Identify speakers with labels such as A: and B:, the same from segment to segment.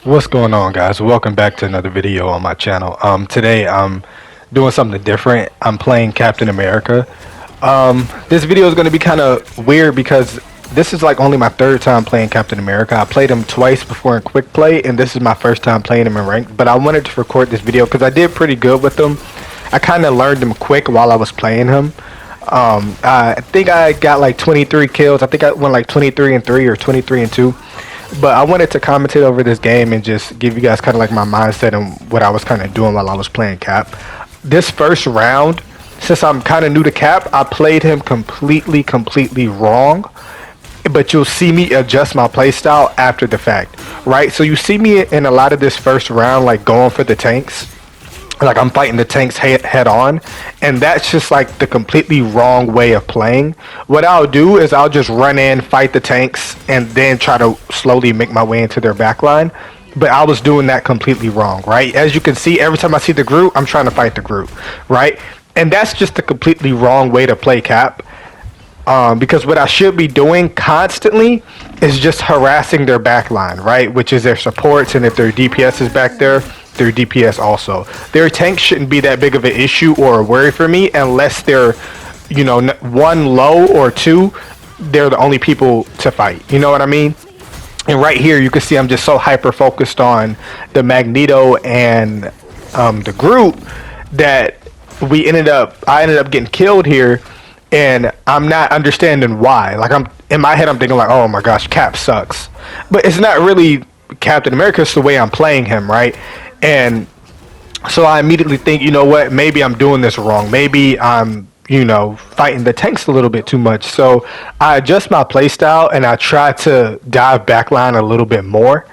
A: What's going on, guys? Welcome back to another video on my channel. Today I'm doing something different. I'm playing Captain America. This video is going to be kind of weird because this is like only my third time playing Captain America. I played him twice before in quick play, and this is my first time playing him in ranked. But I wanted to record this video because I did pretty good with him. I kind of learned him quick while I was playing him. I think I got like 23 kills. I think I went like 23 and 3 or 23 and 2. But I wanted to commentate over this game and just give you guys kind of like my mindset and what I was kind of doing while I was playing Cap. This first round, since I'm kind of new to Cap, I played him completely wrong. But you'll see me adjust my playstyle after the fact, right? So you see me in a lot of this first round, like going for the tanks. Like I'm fighting the tanks head on, and that's just like the completely wrong way of playing. What I'll do is I'll just run in, fight the tanks, and then try to slowly make my way into their backline. But I was doing that completely wrong, right? As you can see, every time I see the Groot, I'm trying to fight the Groot, right? And that's just the completely wrong way to play Cap. Because what I should be doing constantly is just harassing their backline, right? Which is their supports, and if their DPS is back there, their DPS also. Their tank shouldn't be that big of an issue or a worry for me unless they're, you know, one low or two, they're the only people to fight. You know what I mean? And right here, you can see I'm just so hyper focused on the Magneto and the Groot that I ended up getting killed here, and I'm not understanding why. Like I'm in my head, I'm thinking like, oh my gosh, Cap sucks, but it's not really Captain America. It's the way I'm playing him, right? And so I immediately think, you know what, maybe I'm doing this wrong. Maybe I'm, you know, fighting the tanks a little bit too much. So I adjust my playstyle and I try to dive backline a little bit more.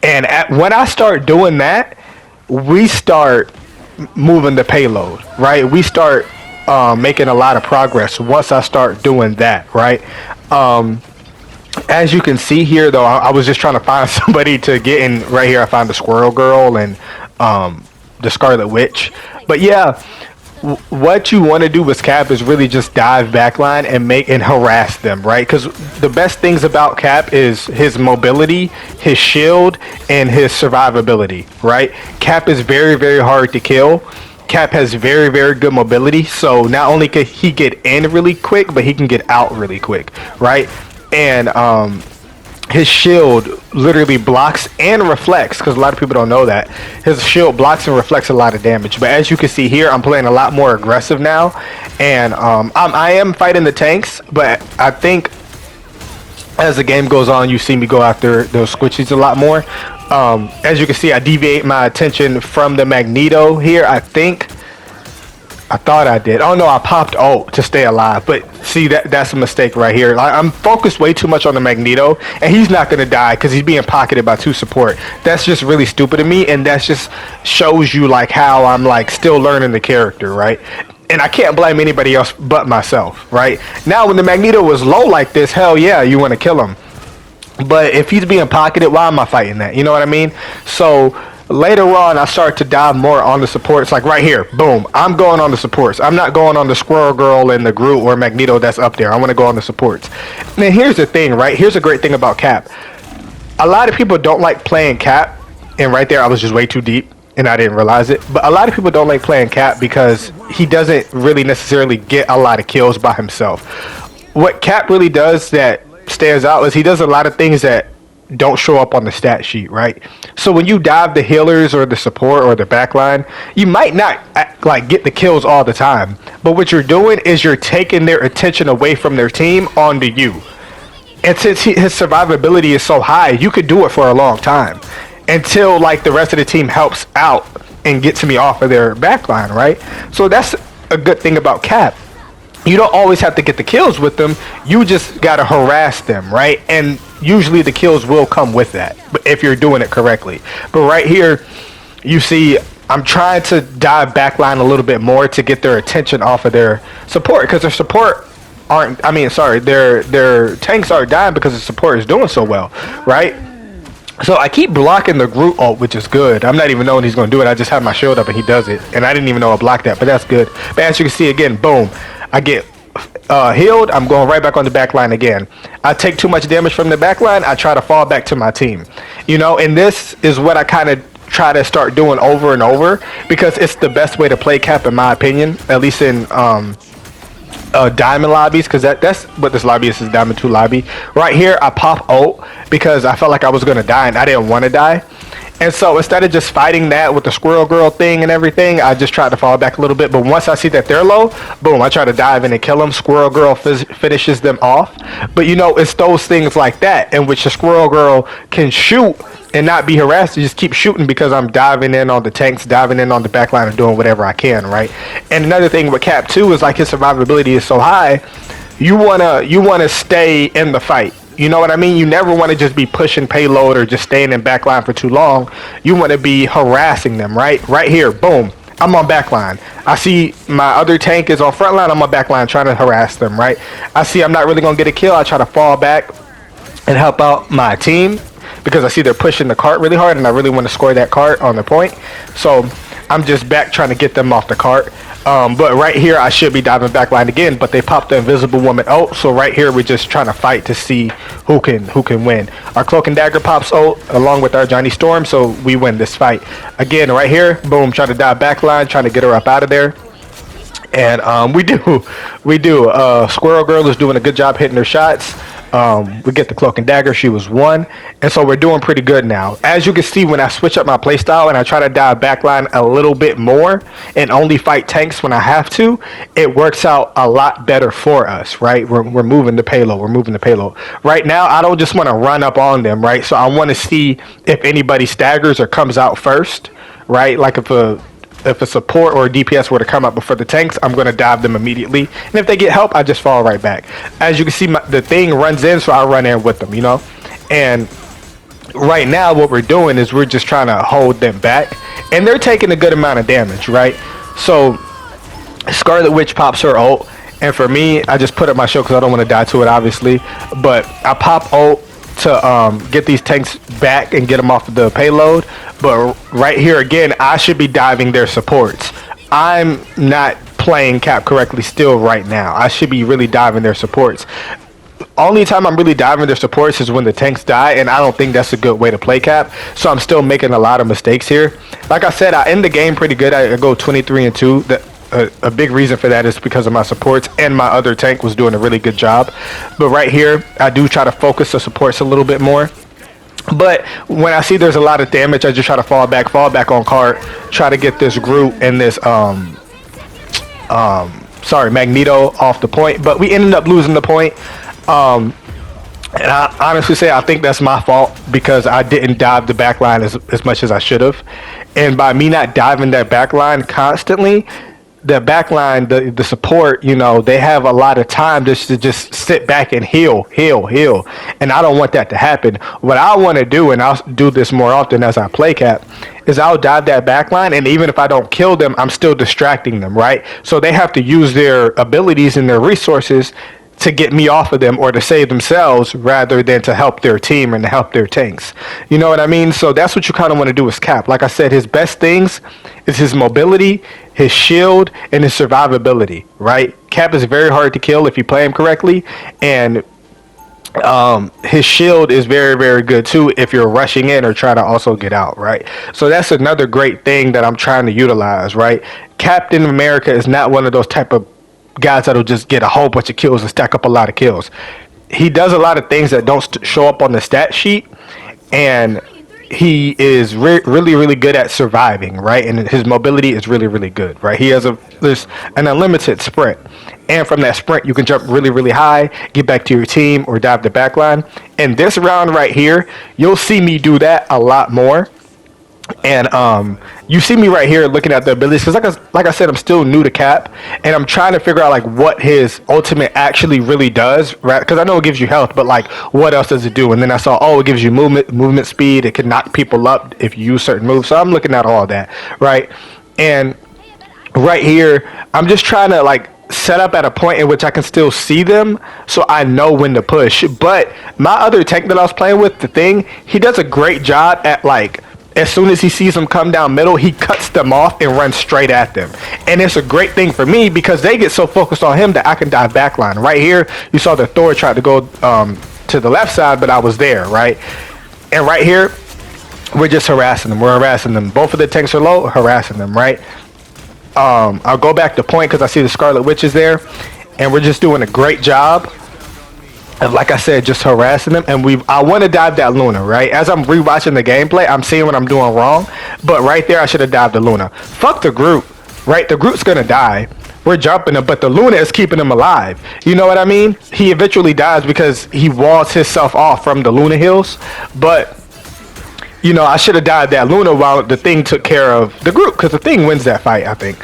A: And when I start doing that, we start moving the payload, right? We start making a lot of progress once I start doing that, right? As you can see here, though, I was just trying to find somebody to get in. Right here, I found the Squirrel Girl and the Scarlet Witch. But yeah, what you want to do with Cap is really just dive backline and harass them, right? Because the best things about Cap is his mobility, his shield, and his survivability, right? Cap is very hard to kill. Cap has very good mobility, so not only can he get in really quick, but he can get out really quick, right? And his shield literally blocks and reflects, because a lot of people don't know that his shield blocks and reflects a lot of damage. But as you can see here, I'm playing a lot more aggressive now, and I am fighting the tanks, but I think as the game goes on, you see me go after those squishies a lot more. As you can see, I deviate my attention from the Magneto here. I thought I did. Oh no, I popped ult to stay alive. But see, that's a mistake right here. I'm focused way too much on the Magneto, and he's not gonna die because he's being pocketed by 2 support. That's just really stupid to me, and that just shows you like how I'm like still learning the character, right? And I can't blame anybody else but myself, right? Now, when the Magneto was low like this, hell yeah, you want to kill him. But if he's being pocketed, why am I fighting that? You know what I mean? So later on, I start to dive more on the supports. Like right here, boom, I'm going on the supports. I'm not going on the Squirrel Girl and the Groot or Magneto that's up there. I want to go on the supports. And here's the thing, right? Here's a great thing about Cap. A lot of people don't like playing Cap. And right there, I was just way too deep, and I didn't realize it. But a lot of people don't like playing Cap because he doesn't really necessarily get a lot of kills by himself. What Cap really does that stands out is he does a lot of things that don't show up on the stat sheet, right? So when you dive the healers or the support or the backline, you might not like get the kills all the time, but what you're doing is you're taking their attention away from their team onto you. And since his survivability is so high, you could do it for a long time until like the rest of the team helps out and gets me off of their backline, right? So that's a good thing about Cap. You don't always have to get the kills with them. You just gotta harass them, right? And usually the kills will come with that, but if you're doing it correctly. But right here, you see I'm trying to dive backline a little bit more to get their attention off of their support, because their support their tanks aren't dying because the support is doing so well, right? So I keep blocking the Groot ult, which is good. I'm not even knowing he's going to do it. I just have my shield up and he does it. And I didn't even know I blocked that, but that's good. But as you can see, again, boom, I get healed, I'm going right back on the back line again. I take too much damage from the back line, I try to fall back to my team. And this is what I kind of try to start doing over and over because it's the best way to play cap in my opinion, at least in diamond lobbies, because that's what this lobby is diamond 2 lobby. Right here I pop ult because I felt like I was going to die and I didn't want to die. And so instead of just fighting that with the squirrel girl thing and everything, I just tried to fall back a little bit. But once I see that they're low, boom, I try to dive in and kill them. Squirrel girl finishes them off. But it's those things like that in which the squirrel girl can shoot and not be harassed. You just keep shooting because I'm diving in on the tanks, diving in on the back line and doing whatever I can, right? And another thing with Cap 2 is like his survivability is so high, you wanna stay in the fight. You know what I mean? You never want to just be pushing payload or just staying in backline for too long. You want to be harassing them, right? Right here, boom. I'm on backline. I see my other tank is on front line. I'm on backline trying to harass them, right? I see I'm not really going to get a kill. I try to fall back and help out my team because I see they're pushing the cart really hard and I really want to score that cart on the point. So I'm just back trying to get them off the cart. But right here, I should be diving back line again, but they popped the invisible woman ult. So right here, we're just trying to fight to see who can win. Our cloak and dagger pops ult along with our Johnny Storm, so we win this fight. Again, right here, boom, trying to dive back line, trying to get her up out of there. And we do. Squirrel Girl is doing a good job hitting her shots. We get the cloak and dagger. She was 1, and so we're doing pretty good now. As you can see, when I switch up my playstyle and I try to dive backline a little bit more and only fight tanks when I have to, it works out a lot better for us, right? We're moving the payload. We're moving the payload. Right now, I don't just want to run up on them, right? So I want to see if anybody staggers or comes out first, right? Like if a support or a DPS were to come up before the tanks, I'm going to dive them immediately. And if they get help, I just fall right back. As you can see, the thing runs in, so I run in with them, And right now, what we're doing is we're just trying to hold them back. And they're taking a good amount of damage, right? So Scarlet Witch pops her ult. And for me, I just put up my shield because I don't want to die to it, obviously. But I pop ult to get these tanks back and get them off of the payload. But right here again, I should be diving their supports. I'm not playing cap correctly still right now. I should be really diving their supports. Only time I'm really diving their supports is when the tanks die, and I don't think that's a good way to play cap. So I'm still making a lot of mistakes here. Like I said, I end the game pretty good. I go 23-2. A big reason for that is because of my supports, and my other tank was doing a really good job. But right here, I do try to focus the supports a little bit more. But when I see there's a lot of damage, I just try to fall back on cart, try to get this Groot and this Magneto off the point. But we ended up losing the point. And I honestly say I think that's my fault because I didn't dive the back line as much as I should have. And by me not diving that back line constantly, the back line, the support, they have a lot of time just to just sit back and heal. And I don't want that to happen. What I want to do, and I'll do this more often as I play cap, is I'll dive that back line, and even if I don't kill them, I'm still distracting them, right? So they have to use their abilities and their resources to get me off of them or to save themselves rather than to help their team and to help their tanks. You know what I mean? So that's what you kind of want to do with Cap. Like I said, his best things is his mobility, his shield, and his survivability, right? Cap is very hard to kill if you play him correctly, and his shield is very, very good too if you're rushing in or trying to also get out, right? So that's another great thing that I'm trying to utilize, right? Captain America is not one of those type of guys that'll just get a whole bunch of kills and stack up a lot of kills. He does a lot of things that don't show up on the stat sheet, and he is really, really good at surviving, right? And his mobility is really, really good, right? He has there's an unlimited sprint, and from that sprint you can jump really, really high, get back to your team, or dive the back line. And this round right here, you'll see me do that a lot more. And you see me right here looking at the abilities because like I said, I'm still new to Cap, and I'm trying to figure out like what his ultimate actually really does, right? Because I know it gives you health, but like what else does it do? And then I saw, it gives you movement speed. It can knock people up if you use certain moves. So I'm looking at all that, right? And right here, I'm just trying to like set up at a point in which I can still see them, so I know when to push. But my other tank that I was playing with, the thing, he does a great job at like as soon as he sees them come down middle, he cuts them off and runs straight at them. And it's a great thing for me because they get so focused on him that I can dive backline. Right here, you saw that Thor tried to go to the left side, but I was there, right? And right here, we're just harassing them. We're harassing them. Both of the tanks are low, harassing them, right? I'll go back to point because I see the Scarlet Witch is there. And we're just doing a great job. And like I said, just harassing them. And I want to dive that Luna, right? As I'm rewatching the gameplay, I'm seeing what I'm doing wrong. But right there, I should have dived the Luna. Fuck the Groot, right? The Groot's going to die. We're jumping him, but the Luna is keeping him alive. You know what I mean? He eventually dies because he walls himself off from the Luna hills. But you know, I should have died that Luna while the Thing took care of the Groot, because the Thing wins that fight, I think.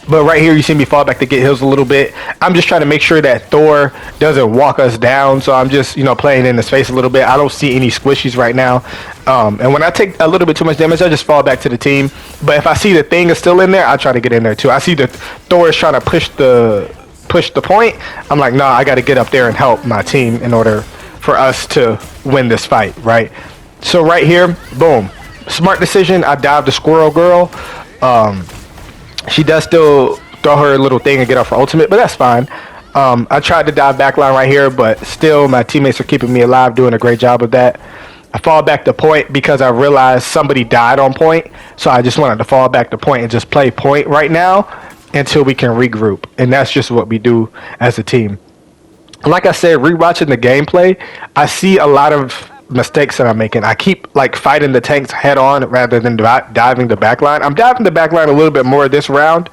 A: But right here, you see me fall back to get heals a little bit. I'm just trying to make sure that Thor doesn't walk us down, so I'm just, you know, playing in his face a little bit. I don't see any squishies right now. And when I take a little bit too much damage, I just fall back to the team. But if I see the Thing is still in there, I try to get in there too. I see that Thor is trying to push the point. I'm like, nah, I got to get up there and help my team in order for us to win this fight, right? So right here, boom, smart decision. I dived the Squirrel Girl. She does still throw her little thing and get off her ultimate, but that's fine. I tried to dive backline right here, but still my teammates are keeping me alive, doing a great job of that. I fall back to point because I realized somebody died on point, so I just wanted to fall back to point and just play point right now until we can regroup, and that's just what we do as a team. Like I said, rewatching the gameplay, I see a lot of mistakes that I'm making. I keep like fighting the tanks head on rather than diving the backline. I'm diving the backline a little bit more this round,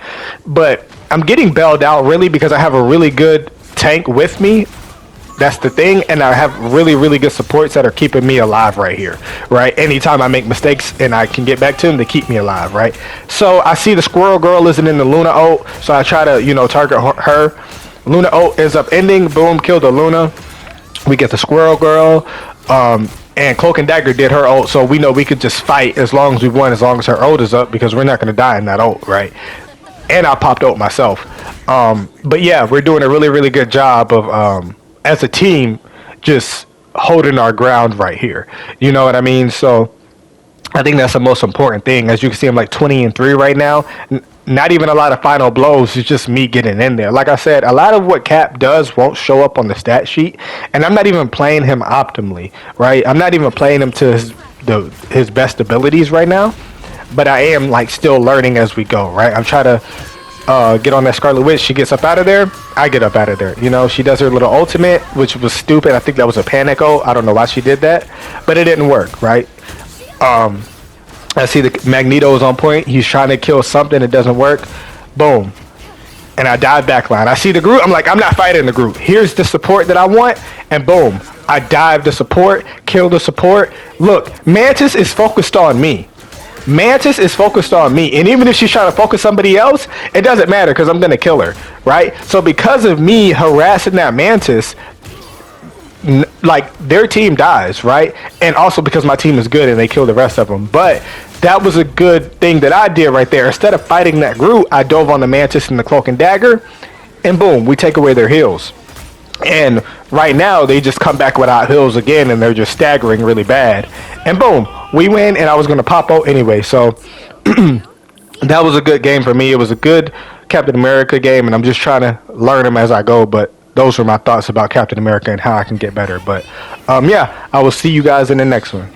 A: but I'm getting bailed out really because I have a really good tank with me. That's the thing, and I have really, really good supports that are keeping me alive right here, right? Anytime I make mistakes and I can get back to them, they keep me alive, right? So I see the Squirrel Girl isn't in the Luna ult, so I try to, you know, target her. Luna ult ends up ending, boom, kill the Luna. We get the Squirrel Girl, and Cloak and Dagger did her ult, so we know we could just fight as long as we won, as long as her ult is up, because we're not going to die in that ult, right? And I popped ult myself. But yeah, we're doing a really, really good job of, as a team, just holding our ground right here. You know what I mean? So I think that's the most important thing. As you can see, I'm like 20-3 right now. Not even a lot of final blows. It's just me getting in there. Like I said, a lot of what Cap does won't show up on the stat sheet, and I'm not even playing him optimally, right? I'm not even playing him to his best abilities right now, but I am like still learning as we go, right? I'm trying to get on that Scarlet Witch. She gets up out of there. I get up out of there. You know, she does her little ultimate, which was stupid. I think that was a panic ult. I don't know why she did that, but it didn't work, right? I see the Magneto is on point. He's trying to kill something. It doesn't work. Boom. And I dive backline. I see the Groot. I'm like, I'm not fighting the Groot. Here's the support that I want. And boom. I dive the support. Kill the support. Look, Mantis is focused on me. Mantis is focused on me. And even if she's trying to focus somebody else, it doesn't matter because I'm going to kill her. Right? So because of me harassing that Mantis, like their team dies, right? And also because my team is good and they kill the rest of them. But that was a good thing that I did right there. Instead of fighting that Groot, I dove on the Mantis and the Cloak and Dagger, and boom, we take away their heals. And right now they just come back without heals again, and they're just staggering really bad. And boom, we win. And I was gonna pop out anyway, so that was a good game for me. It was a good Captain America game, and I'm just trying to learn them as I go. But those are my thoughts about Captain America and how I can get better. But yeah, I will see you guys in the next one.